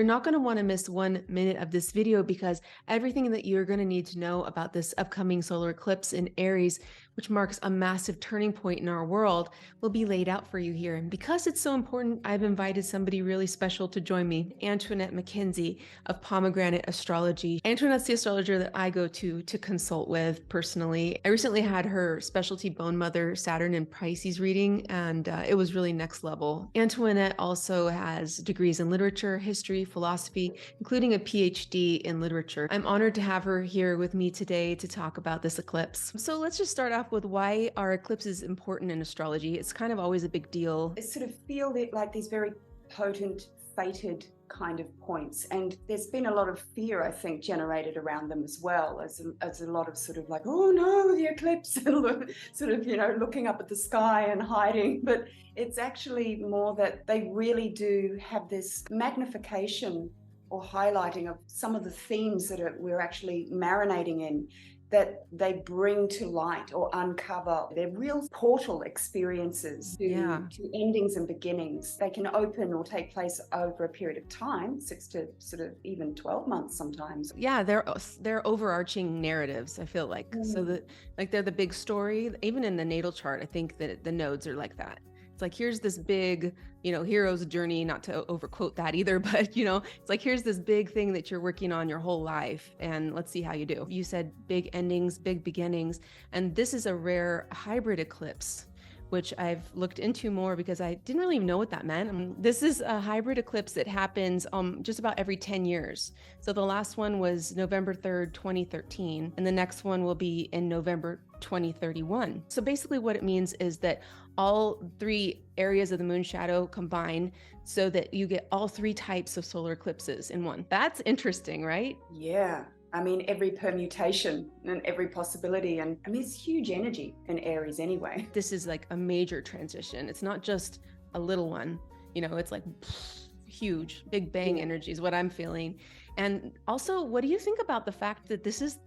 You're not going to want to miss 1 minute of this video because everything that you're going to need to know about this upcoming solar eclipse in Aries, which marks a massive turning point in our world, will be laid out for you here. And because it's so important, I've invited somebody really special to join me, Antoinette of Pomegranate Astrology. Antoinette's the astrologer that I go to consult with personally. I recently had her specialty bone mother Saturn and Pisces reading, and it was really next level. Antoinette also has degrees in literature, history, philosophy, including a PhD in literature. I'm honored to have her here with me today to talk about this eclipse. So let's just start off with why are eclipses important in astrology? It's kind of always a big deal. It sort of feel like these very potent, fated kind of points, and there's been a lot of fear, I think, generated around them as well, as a lot of sort of like, oh no, the eclipse, sort of, looking up at the sky and hiding. But it's actually more that they really do have this magnification or highlighting of some of the themes that we're actually marinating in, that they bring to light or uncover. They're real portal experiences to endings and beginnings. They can open or take place over a period of time, 6 to sort of even 12 months sometimes. Yeah, they're overarching narratives, I feel like. So that they're the big story. Even in the natal chart, I think that the nodes are like that. It's like, here's this big, hero's journey, not to overquote that either, but it's like, here's this big thing that you're working on your whole life, and let's see how you do. You said big endings, big beginnings, and this is a rare hybrid eclipse, which I've looked into more because I didn't really know what that meant. This is a hybrid eclipse that happens just about every 10 years. So the last one was November 3rd, 2013, and the next one will be in November 2031. So basically what it means is that all 3 areas of the moon shadow combine so that you get all 3 types of solar eclipses in one. That's interesting, right? Yeah. I mean, every permutation and every possibility. And I mean, it's huge energy in Aries anyway. This is like a major transition. It's not just a little one, it's like huge, big bang energy is what I'm feeling. And also, what do you think about the fact that this is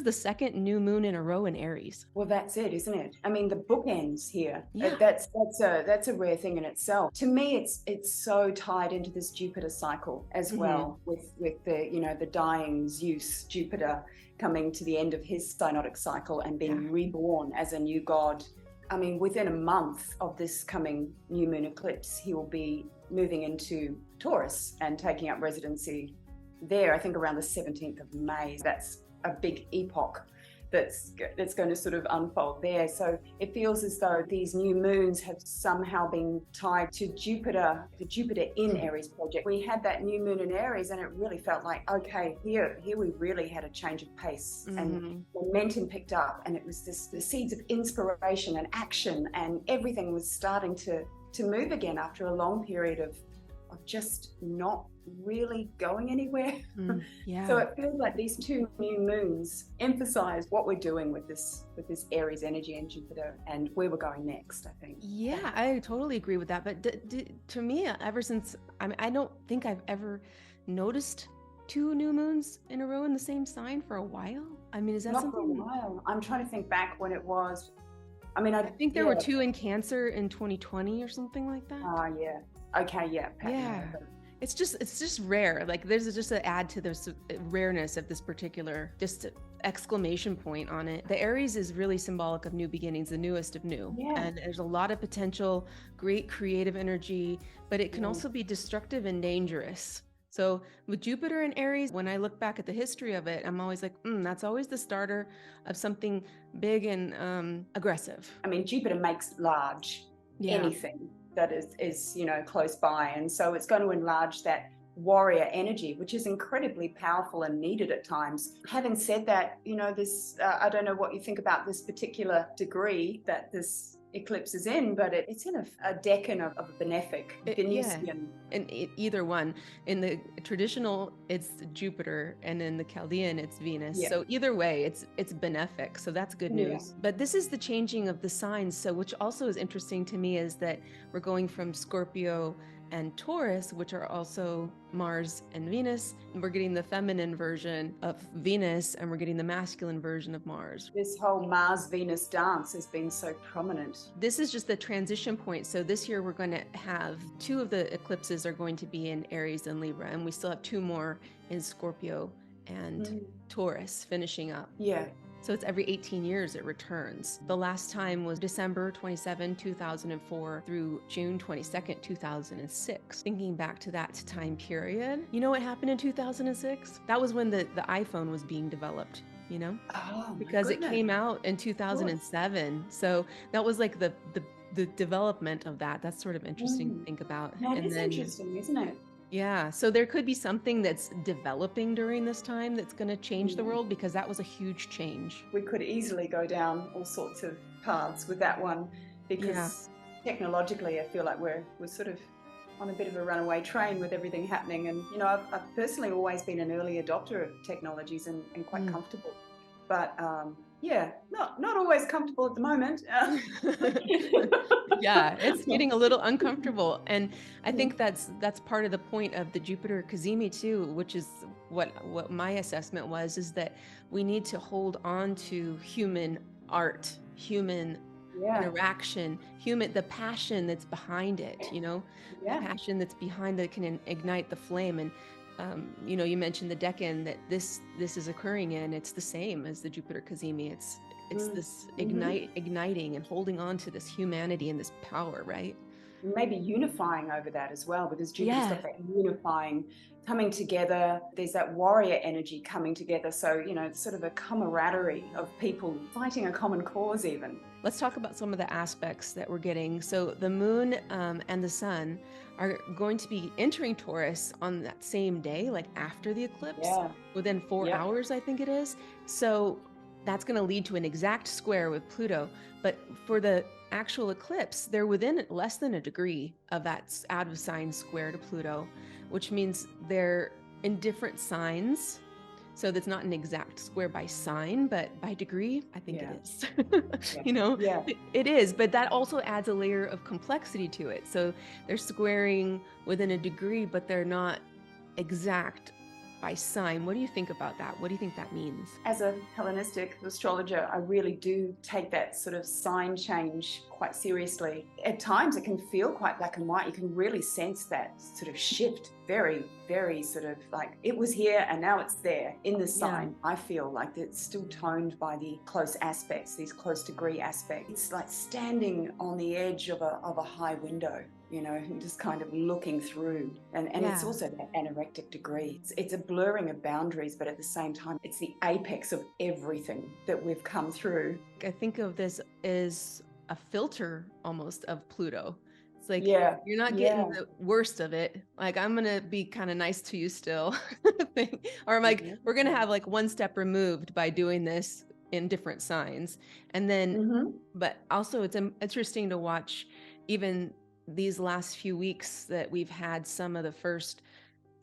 the second new moon in a row in Aries? Well, that's it, isn't it? I mean, the bookends here. Yeah. That's a rare thing in itself. To me, it's so tied into this Jupiter cycle as well, with the the dying Zeus, Jupiter, coming to the end of his synodic cycle and being reborn as a new god. I mean, within a month of this coming new moon eclipse, he will be moving into Taurus and taking up residency there, I think around the 17th of May. That's a big epoch that's going to sort of unfold there. So it feels as though these new moons have somehow been tied to Jupiter, the Jupiter in Aries project. We had that new moon in Aries and it really felt like, okay, here we really had a change of pace and momentum picked up, and it was the seeds of inspiration and action, and everything was starting to move again after a long period of just not really going anywhere. So it feels like these 2 new moons emphasize what we're doing with this Aries energy and Jupiter and where we're going next, I think. Yeah, I totally agree with that. But to me, ever since, I don't think I've ever noticed 2 new moons in a row in the same sign for a while. I mean, is that not something? for a while. I'm trying to think back when it was. I mean, I think there were 2 in Cancer in 2020 or something like that. Yeah. Okay, yeah. It's just rare. Like, there's just an add to the rareness of this particular just exclamation point on it. The Aries is really symbolic of new beginnings, the newest of new. And there's a lot of potential, great creative energy, but it can also be destructive and dangerous. So with Jupiter and Aries, when I look back at the history of it, I'm always like, that's always the starter of something big and aggressive. I mean, Jupiter makes large anything that is close by, and so it's going to enlarge that warrior energy, which is incredibly powerful and needed at times. Having said that, this I don't know what you think about this particular degree that this eclipse is in, but it's in a decan of a benefic Venusian. And either one, in the traditional it's Jupiter, and in the Chaldean it's Venus. So either way it's benefic, so that's good news. But this is the changing of the signs. So which also is interesting to me is that we're going from Scorpio and Taurus, which are also Mars and Venus. We're getting the feminine version of Venus, and we're getting the masculine version of Mars. This whole Mars-Venus dance has been so prominent. This is just the transition point. So this year we're going to have 2 of the eclipses are going to be in Aries and Libra, and we still have 2 more in Scorpio and Taurus finishing up. Yeah. So it's every 18 years it returns. The last time was December 27, 2004 through June 22nd, 2006. Thinking back to that time period, you know what happened in 2006? That was when the iPhone was being developed, you know? Oh, because it came out in 2007. So that was like the development of that. That's sort of interesting to think about. That is interesting, isn't it? Yeah, so there could be something that's developing during this time that's going to change the world, because that was a huge change. We could easily go down all sorts of paths with that one, because technologically I feel like we're sort of on a bit of a runaway train with everything happening. And, you know, I've personally always been an early adopter of technologies and quite comfortable. But yeah, not always comfortable at the moment. Yeah, it's getting a little uncomfortable. And I think that's part of the point of the Jupiter Cazimi too, which is what my assessment was, is that we need to hold on to human art, human interaction, the passion that's behind it, you know, the passion that's behind that can ignite the flame. And you know, you mentioned the decan that this is occurring in. It's the same as the Jupiter Cazimi. It's this igniting and holding on to this humanity and this power, right? Maybe unifying over that as well, because Jupiter's got that unifying, coming together. There's that warrior energy coming together. So, you know, it's sort of a camaraderie of people fighting a common cause even. Let's talk about some of the aspects that we're getting. So the moon and the sun are going to be entering Taurus on that same day, like after the eclipse, within 4 hours, I think it is. So that's going to lead to an exact square with Pluto. But for the actual eclipse, they're within less than a degree of that out of sign square to Pluto, which means they're in different signs. So that's not an exact square by sign, but by degree, I think it is. You know, it is. But that also adds a layer of complexity to it. So they're squaring within a degree, but they're not exact by sign. What do you think about that? What do you think that means? As a Hellenistic astrologer, I really do take that sort of sign change quite seriously. At times it can feel quite black and white. You can really sense that sort of shift, very, very sort of like it was here and now it's there in the sign. I feel like it's still toned by the close aspects, these close degree aspects. It's like standing on the edge of a high window, you know, just kind of looking through. And it's also that anorectic degree. It's a blurring of boundaries, but at the same time, it's the apex of everything that we've come through. I think of this as a filter almost of Pluto. It's like, you're not getting the worst of it. Like, I'm going to be kind of nice to you still. Or I'm like, we're going to have like one step removed by doing this in different signs. And then, but also it's interesting to watch even these last few weeks that we've had some of the first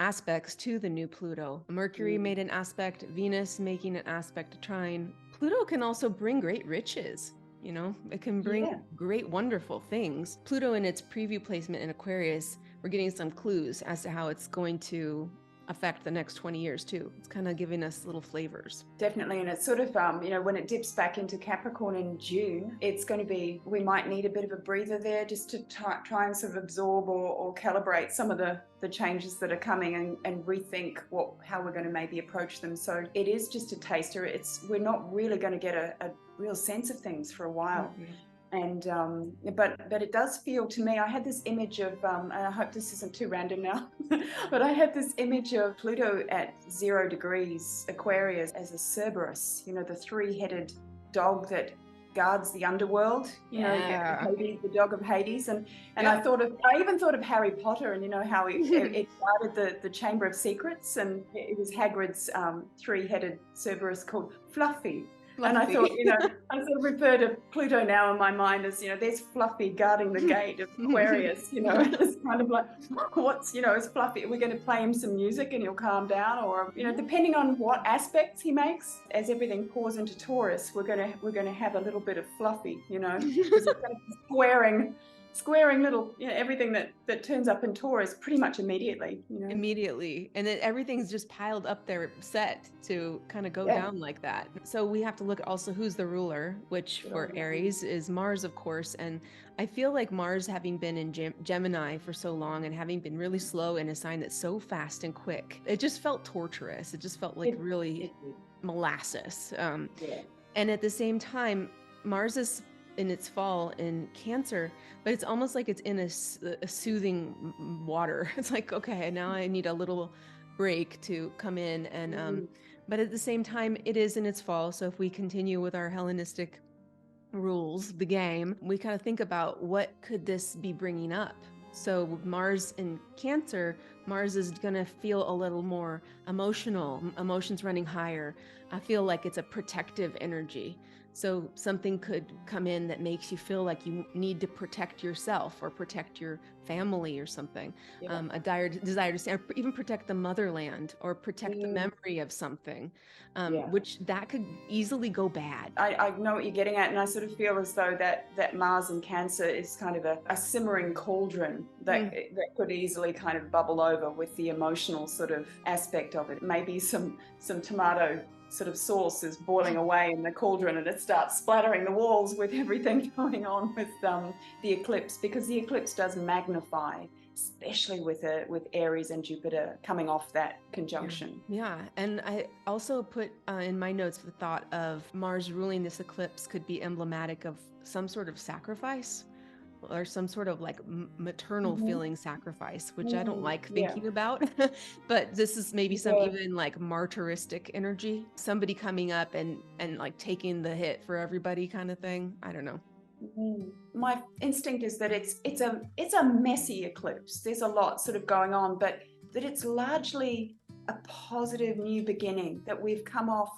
aspects to the new Pluto. Mercury made an aspect, Venus making an aspect to trine. Pluto can also bring great riches. You know, it can bring great, wonderful things. Pluto in its preview placement in Aquarius, we're getting some clues as to how it's going to affect the next 20 years too. It's kind of giving us little flavors. Definitely. And it's sort of, you know, when it dips back into Capricorn in June, it's going to be, we might need a bit of a breather there just to try and sort of absorb or calibrate some of the changes that are coming and rethink how we're going to maybe approach them. So it is just a taster. We're not really going to get a real sense of things for a while. And but it does feel to me, I had this image of and I hope this isn't too random now, but I had this image of Pluto at 0 degrees Aquarius as a Cerberus, you know, the 3-headed dog that guards the underworld, you know, Hades, the dog of Hades. And I even thought of Harry Potter, and you know how it guarded the Chamber of Secrets, and it was Hagrid's 3-headed Cerberus called Fluffy. And I thought, you know, I sort of refer to Pluto now in my mind as, you know, there's Fluffy guarding the gate of Aquarius, you know. It's kind of like, is Fluffy, are we going to play him some music and he'll calm down? Or, you know, depending on what aspects he makes, as everything pours into Taurus, we're going to have a little bit of Fluffy, you know, because it's going to be squaring squaring little, everything that turns up in Taurus pretty much immediately, Immediately. And then everything's just piled up there set to kind of go Yeah. down like that. So we have to look at also who's the ruler, which for Aries is Mars, of course. And I feel like Mars, having been in Gemini for so long and having been really slow in a sign that's so fast and quick, it just felt torturous. It just felt like really molasses. Yeah. And at the same time, Mars is in its fall in Cancer, but it's almost like it's in a soothing water. It's like, okay, now I need a little break to come in. And but at the same time, it is in its fall. So if we continue with our Hellenistic rules, the game, we kind of think about what could this be bringing up. So Mars in Cancer, Mars is going to feel a little more emotional, emotions running higher. I feel like it's a protective energy. So something could come in that makes you feel like you need to protect yourself or protect your family or something. Yeah. A dire desire to stand, even protect the motherland or protect the memory of something, which that could easily go bad. I know what you're getting at, and I sort of feel as though that Mars in Cancer is kind of a simmering cauldron that could easily kind of bubble over with the emotional sort of aspect of it. Maybe some tomato sort of sauce is boiling away in the cauldron and it starts splattering the walls with everything going on with the eclipse, because the eclipse does magnify, especially with Aries and Jupiter coming off that conjunction. Yeah. And I also put in my notes the thought of Mars ruling this eclipse could be emblematic of some sort of sacrifice, or some sort of like maternal feeling sacrifice, which I don't like thinking about. But this is maybe some even like martyristic energy, somebody coming up and like taking the hit for everybody kind of thing. I don't know. My instinct is that it's a messy eclipse. There's a lot sort of going on, but that it's largely a positive new beginning, that we've come off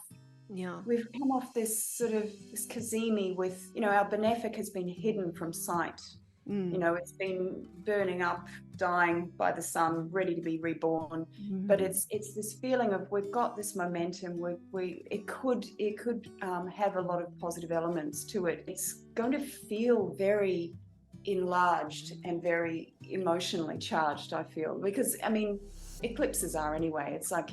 this sort of this cazimi with, our benefic has been hidden from sight. It's been burning up, dying by the sun, ready to be reborn. But it's this feeling of we've got this momentum. It could have a lot of positive elements to it. It's going to feel very enlarged and very emotionally charged, I feel, because eclipses are anyway. It's like,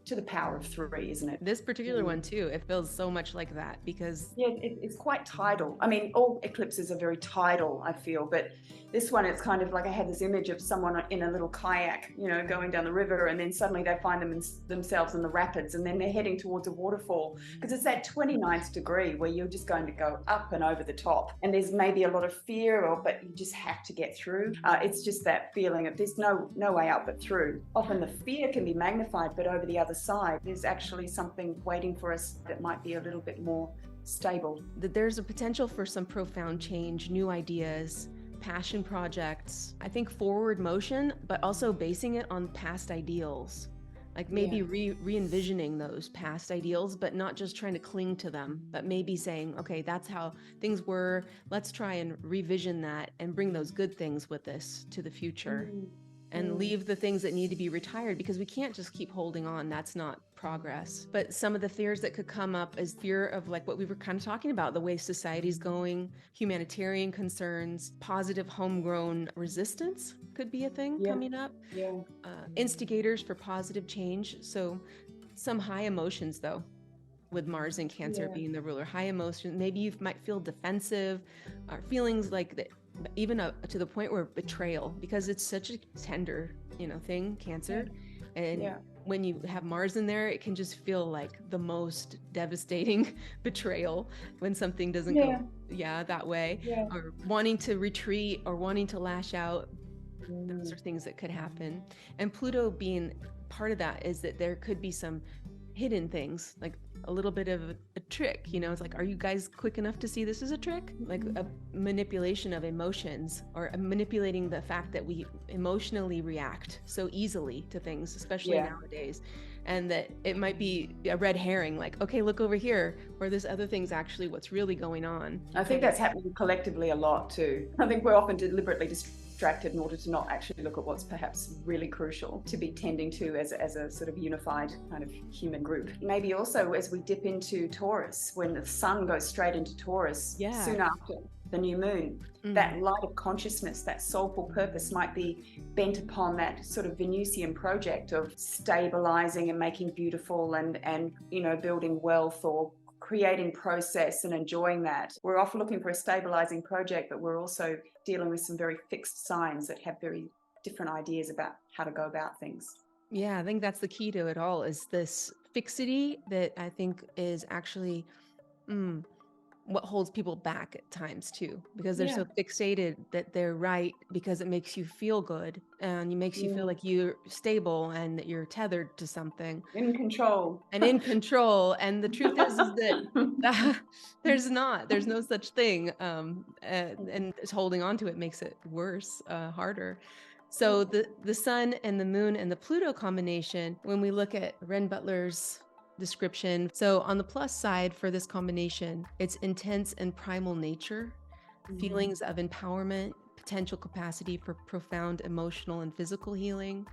to the power of 3, isn't it? This particular one too, it feels so much like that because it's quite tidal. All eclipses are very tidal, I feel, but this one, it's kind of like I had this image of someone in a little kayak, going down the river, and then suddenly they find themselves in the rapids, and then they're heading towards a waterfall, because it's that 29th degree where you're just going to go up and over the top, and there's maybe a lot of fear, but you just have to get through. It's just that feeling of there's no way out but through. Often the fear can be magnified, but over the other side, there's actually something waiting for us that might be a little bit more stable. That there's a potential for some profound change, new ideas, passion projects. I think forward motion, but also basing it on past ideals. Like maybe re-envisioning those past ideals, but not just trying to cling to them, but maybe saying, okay, that's how things were. Let's try and revision that and bring those good things with us to the future. And leave the things that need to be retired, because we can't just keep holding on. That's not progress. But some of the fears that could come up is fear of like what we were kind of talking about, the way society's going, humanitarian concerns, positive homegrown resistance could be a thing coming up. Instigators for positive change. So some high emotions though, with Mars and Cancer being the ruler, high emotion. Maybe you might feel defensive, or feelings like that, even to the point where betrayal, because it's such a tender, thing, Cancer. And when you have Mars in there, it can just feel like the most devastating betrayal when something doesn't go that way, or wanting to retreat or wanting to lash out. Those are things that could happen. And Pluto being part of that is that there could be some hidden things, like a little bit of a trick, it's like, are you guys quick enough to see this as a trick? Like a manipulation of emotions, or manipulating the fact that we emotionally react so easily to things, especially nowadays, and that it might be a red herring, like, okay, look over here, or this other thing's actually what's really going on. I think that's happening collectively a lot too. I think we're often deliberately distracted in order to not actually look at what's perhaps really crucial to be tending to as a sort of unified kind of human group. Maybe also as we dip into Taurus, when the sun goes straight into Taurus soon after. the new moon. That light of consciousness, that soulful purpose might be bent upon that sort of Venusian project of stabilizing and making beautiful and you know, building wealth or creating process and enjoying that. We're often looking for a stabilizing project, but we're also dealing with some very fixed signs that have very different ideas about how to go about things. Yeah, I think that's the key to it all, is this fixity that I think is actually what holds people back at times too, because they're Yeah. so fixated that they're right because it makes you feel good and it makes you feel like you're stable and that you're tethered to something In control. and in control. And the truth is that there's no such thing. And just holding on to it makes it worse, harder. So the sun and the moon and the Pluto combination, when we look at Ren Butler's description, so on the plus side for this combination, it's intense and primal nature, feelings of empowerment, potential capacity for profound emotional and physical healing,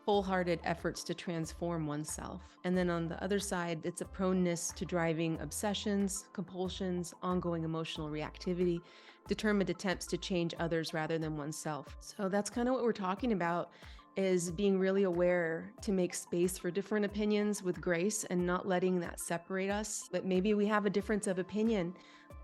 wholehearted efforts to transform oneself. And then on the other side, it's a proneness to driving obsessions, compulsions, ongoing emotional reactivity, determined attempts to change others rather than oneself. So that's kind of what we're talking about, is being really aware to make space for different opinions with grace and not letting that separate us. But maybe we have a difference of opinion,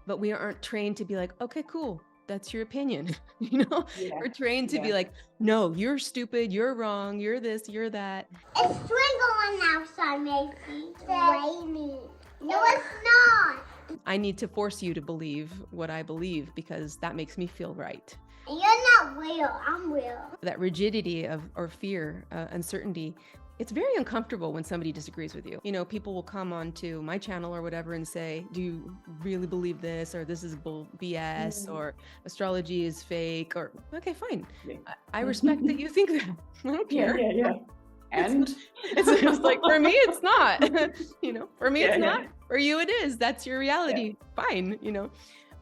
but we aren't trained to be like, okay, cool, that's your opinion. We're trained to be like, no, you're stupid, you're wrong, you're this, you're that. It's twinkling outside, Macy. It's raining. No, it's not. I need to force you to believe what I believe because that makes me feel right. And you're not real. I'm real. That rigidity or fear, uncertainty, it's very uncomfortable when somebody disagrees with you. People will come onto my channel or whatever and say, do you really believe this? Or this is BS, or astrology is fake, or okay, fine. I respect that you think that. I don't care. Yeah. And it's like, for me, it's not, for me, it's not, for you, it is. That's your reality. Fine.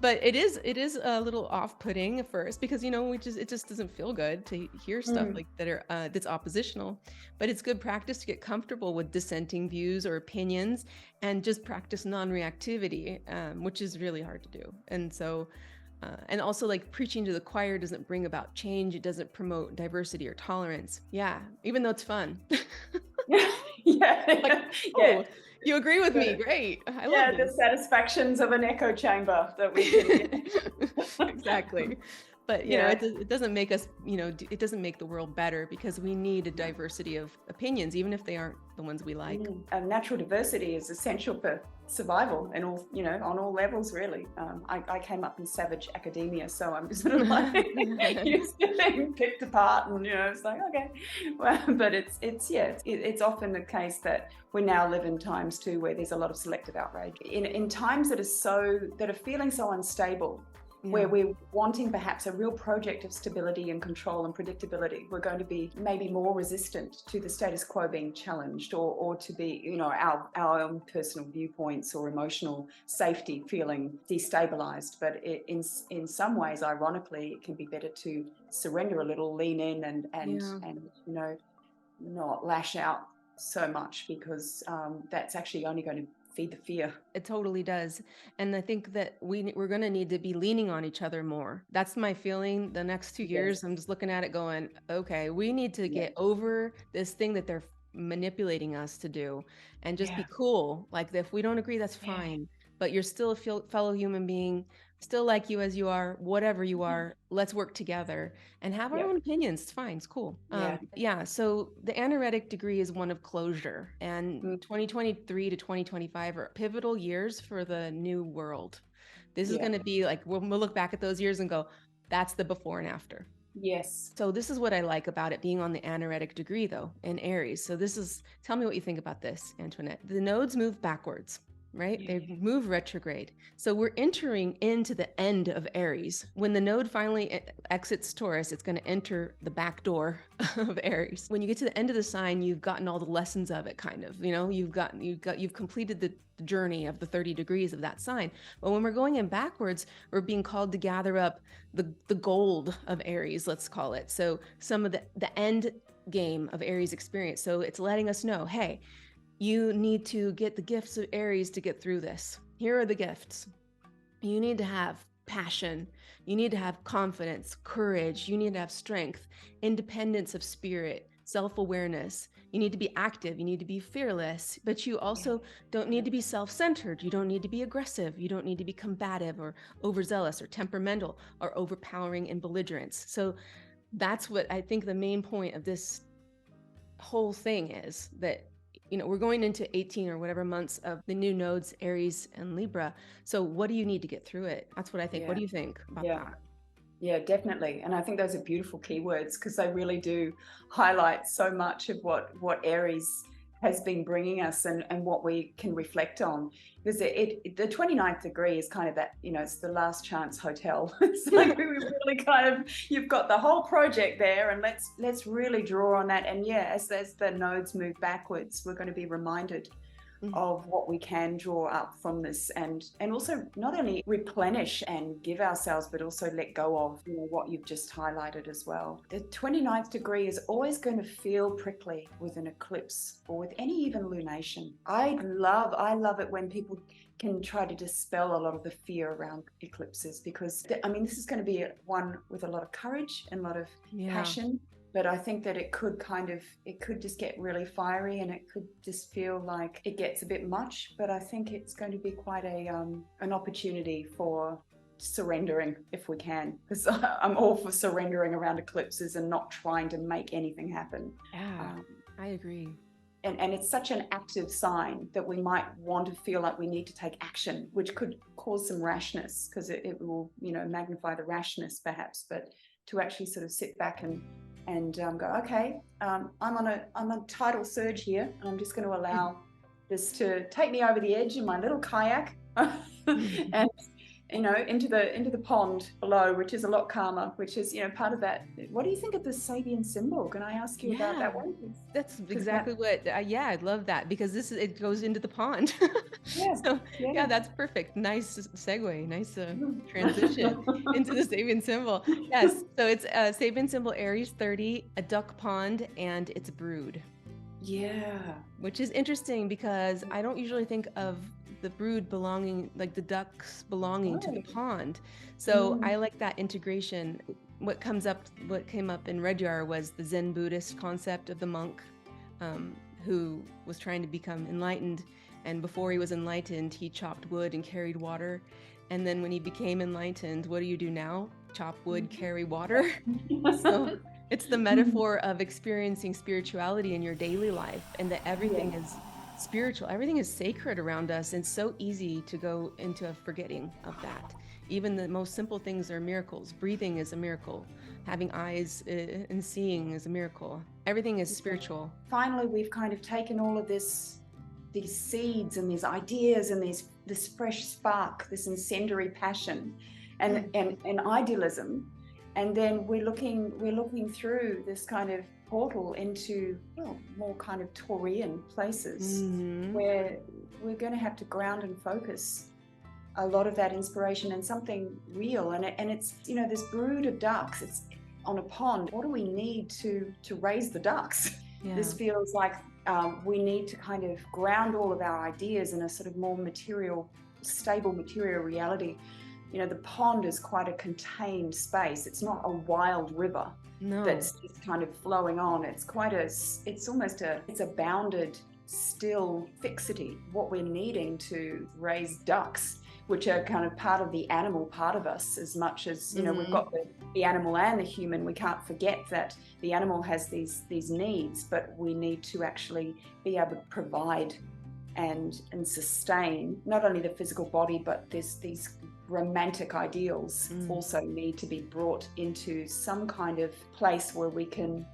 But it is a little off-putting at first because, it just doesn't feel good to hear stuff like that that's oppositional. But it's good practice to get comfortable with dissenting views or opinions and just practice non-reactivity, which is really hard to do. And so, and also, like, preaching to the choir doesn't bring about change. It doesn't promote diversity or tolerance. Yeah, even though it's fun. You agree with me? Great. I love the satisfactions of an echo chamber that we can get. Exactly. But it doesn't make us, it doesn't make the world better because we need a diversity of opinions, even if they aren't the ones we like. Natural diversity is essential for survival and all, on all levels, really. I came up in savage academia, so I'm sort of like used to being picked apart, and it's like, okay. Well, but it's often the case that we now live in times too where there's a lot of selective outrage in times that are feeling so unstable. Where we're wanting perhaps a real project of stability and control and predictability, we're going to be maybe more resistant to the status quo being challenged or to be, our own personal viewpoints or emotional safety feeling destabilized. But in some ways, ironically, it can be better to surrender a little, lean in and not lash out so much because that's actually only going to feed the fear. It totally does. And I think that we're going to need to be leaning on each other more. That's my feeling. The next 2 years, I'm just looking at it going, okay, we need to get over this thing that they're manipulating us to do and just be cool. Like, if we don't agree, that's fine. But you're still a fellow human being, still like you as you are, whatever you are. Let's work together and have our own opinions. It's fine. It's cool. So the Anaretic degree is one of closure, and 2023 to 2025 are pivotal years for the new world. This is going to be like, we'll look back at those years and go, that's the before and after. Yes. So this is what I like about it being on the Anaretic degree, though, in Aries. So tell me what you think about this, Antoinette. The nodes move backwards. Right? They move retrograde. So we're entering into the end of Aries. When the node finally exits Taurus, it's going to enter the back door of Aries. When you get to the end of the sign, you've gotten all the lessons of it, kind of. You've completed the journey of the 30 degrees of that sign. But when we're going in backwards, we're being called to gather up the gold of Aries, let's call it. So some of the end game of Aries experience. So it's letting us know, hey, you need to get the gifts of Aries to get through this. Here are the gifts. You need to have passion. You need to have confidence, courage. You need to have strength, independence of spirit, self-awareness. You need to be active. You need to be fearless, but you also don't need to be self-centered. You don't need to be aggressive. You don't need to be combative or overzealous or temperamental or overpowering and belligerence. So that's what I think the main point of this whole thing is, that we're going into 18 or whatever months of the new nodes, Aries and Libra. So what do you need to get through it? That's what I think. What do you think about that? Yeah, definitely. And I think those are beautiful keywords, because they really do highlight so much of what Aries has been bringing us, and what we can reflect on. Because the 29th degree is kind of that, it's the last chance hotel. It's like we really kind of, you've got the whole project there, and let's really draw on that. And as the nodes move backwards, we're going to be reminded of what we can draw up from this, and also not only replenish and give ourselves, but also let go of what you've just highlighted as well. The 29th degree is always going to feel prickly with an eclipse, or with any even lunation. I love it when people can try to dispel a lot of the fear around eclipses, because this is going to be one with a lot of courage and a lot of passion. But I think that it could just get really fiery, and it could just feel like it gets a bit much. But I think it's going to be quite an opportunity for surrendering, if we can, because I'm all for surrendering around eclipses and not trying to make anything happen. Yeah, I agree. And it's such an active sign that we might want to feel like we need to take action, which could cause some rashness, because it will magnify the rashness perhaps. But to actually sort of sit back and go, okay, I'm on a tidal surge here, and I'm just going to allow this to take me over the edge in my little kayak, and into the pond below, which is a lot calmer, which is part of that. What do you think of the Sabian symbol? Can I ask you about that one? That's exactly what I love that, because it goes into the pond. That's perfect. Nice segue, nice transition into the Sabian symbol. Yes, so it's a Sabian symbol, Aries 30, a duck pond, and it's a brood. Which is interesting, because I don't usually think of the brood belonging, like the ducks belonging to the pond. So I like that integration. What came up in Rudyard was the Zen Buddhist concept of the monk who was trying to become enlightened. And before he was enlightened, he chopped wood and carried water. And then when he became enlightened, what do you do now? Chop wood, carry water. So it's the metaphor of experiencing spirituality in your daily life, and that everything is spiritual, everything is sacred around us, and so easy to go into a forgetting of that. Even the most simple things are miracles. Breathing is a miracle. Having eyes and seeing is a miracle. Everything is spiritual. Finally, we've kind of taken all of these seeds and these ideas and this fresh spark, this incendiary passion and idealism, and then we're looking through this kind of portal into more kind of Taurian places, where we're going to have to ground and focus a lot of that inspiration in something real. And it's this brood of ducks, it's on a pond. What do we need to raise the ducks? This feels like we need to kind of ground all of our ideas in a sort of more stable material reality. The pond is quite a contained space. It's not a wild river that's just kind of flowing on. It's almost a bounded, still fixity. What we're needing to raise ducks, which are kind of part of the animal part of us, as much as we've got the animal and the human. We can't forget that the animal has these needs, but we need to actually be able to provide and sustain not only the physical body, but these romantic ideals also need to be brought into some kind of place where we can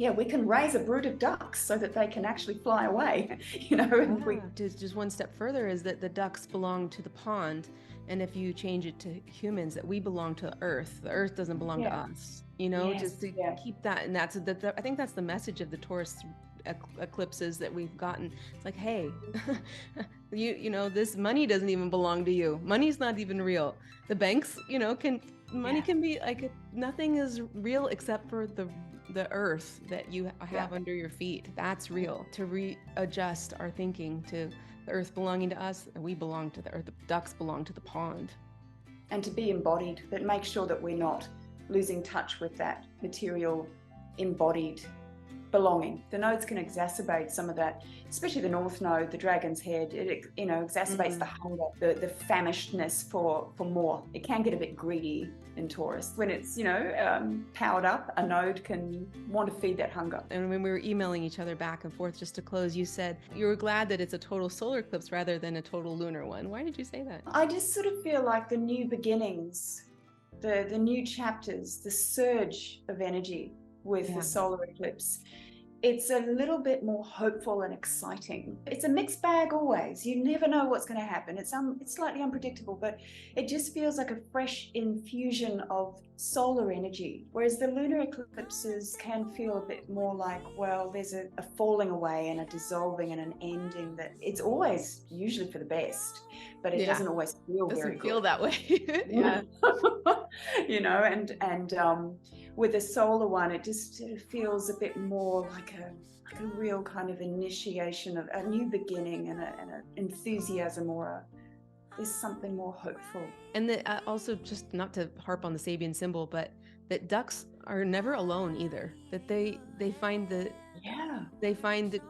raise a brood of ducks so that they can actually fly away. Just one step further is that the ducks belong to the pond, and if you change it to humans, that we belong to the earth doesn't belong to us, just to keep that. And I think that's the message of the Taurus eclipses that we've gotten. It's like, hey, this money doesn't even belong to you. Money's not even real. The banks, money can be like, nothing is real except for the earth that you have under your feet. That's real. To readjust our thinking to the earth belonging to us, and we belong to the earth. The ducks belong to the pond. and to be embodied, but make sure that we're not losing touch with that material embodied belonging. The nodes can exacerbate some of that, especially the North Node, the Dragon's Head. It exacerbates the hunger, the famishedness for more. It can get a bit greedy in Taurus. When it's powered up, a node can want to feed that hunger. And when we were emailing each other back and forth just to close, you said you were glad that it's a total solar eclipse rather than a total lunar one. Why did you say that? I just sort of feel like the new beginnings, the new chapters, the surge of energy with the solar eclipse, it's a little bit more hopeful and exciting. It's a mixed bag always. You never know what's going to happen. It's slightly unpredictable, but it just feels like a fresh infusion of solar energy. Whereas the lunar eclipses can feel a bit more like, well, there's a falling away and a dissolving and an ending that it's always usually for the best, but it doesn't always feel very good. Doesn't feel that way. Yeah. And with a solar one, it just feels a bit more like a real kind of initiation of a new beginning and an enthusiasm, or there's something more hopeful. And also, just not to harp on the Sabian symbol, but that ducks are never alone either. That they find the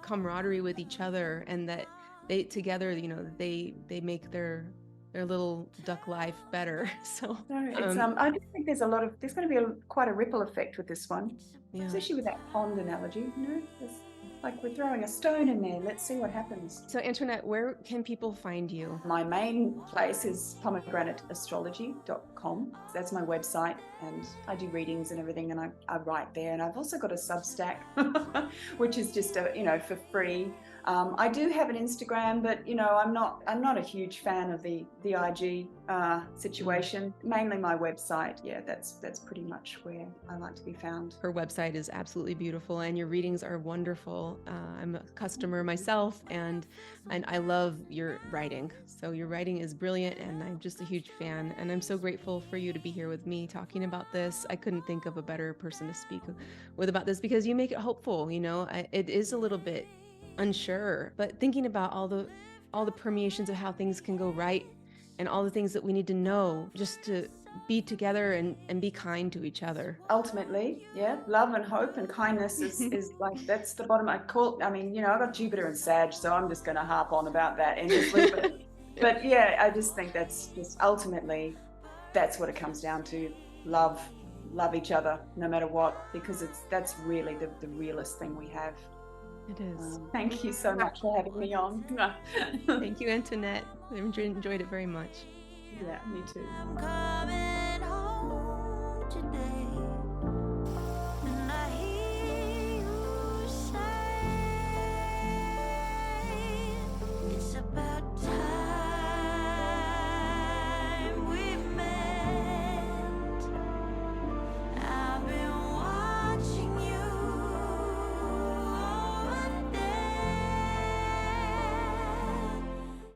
camaraderie with each other, and that they together, they make their little duck life better. So I just think there's going to be quite a ripple effect with this one, especially with that pond analogy. It's like we're throwing a stone in there. Let's see what happens. So Antoinette, where can people find you? My main place is PomegranateAstrology.com. That's my website, and I do readings and everything, and I write there. And I've also got a Substack, which is just for free. I do have an Instagram, but I'm not a huge fan of the IG situation. Mainly my website. Yeah, that's pretty much where I like to be found. Her website is absolutely beautiful, and your readings are wonderful. I'm a customer myself, and I love your writing. So your writing is brilliant, and I'm just a huge fan. And I'm so grateful for you to be here with me talking about this. I couldn't think of a better person to speak with about this, because you make it hopeful. It is a little bit unsure, but thinking about all the permeations of how things can go right, and all the things that we need to know just to be together and be kind to each other. Ultimately, love and hope and kindness is like, that's the bottom. I got Jupiter and Sag, so I'm just going to harp on about that endlessly. But I just think that's just ultimately, that's what it comes down to. Love each other no matter what, because that's really the realest thing we have. It is. Thank you so much for having me on. Thank you, Antoinette. I enjoyed it very much. Yeah, me too. I'm coming home today.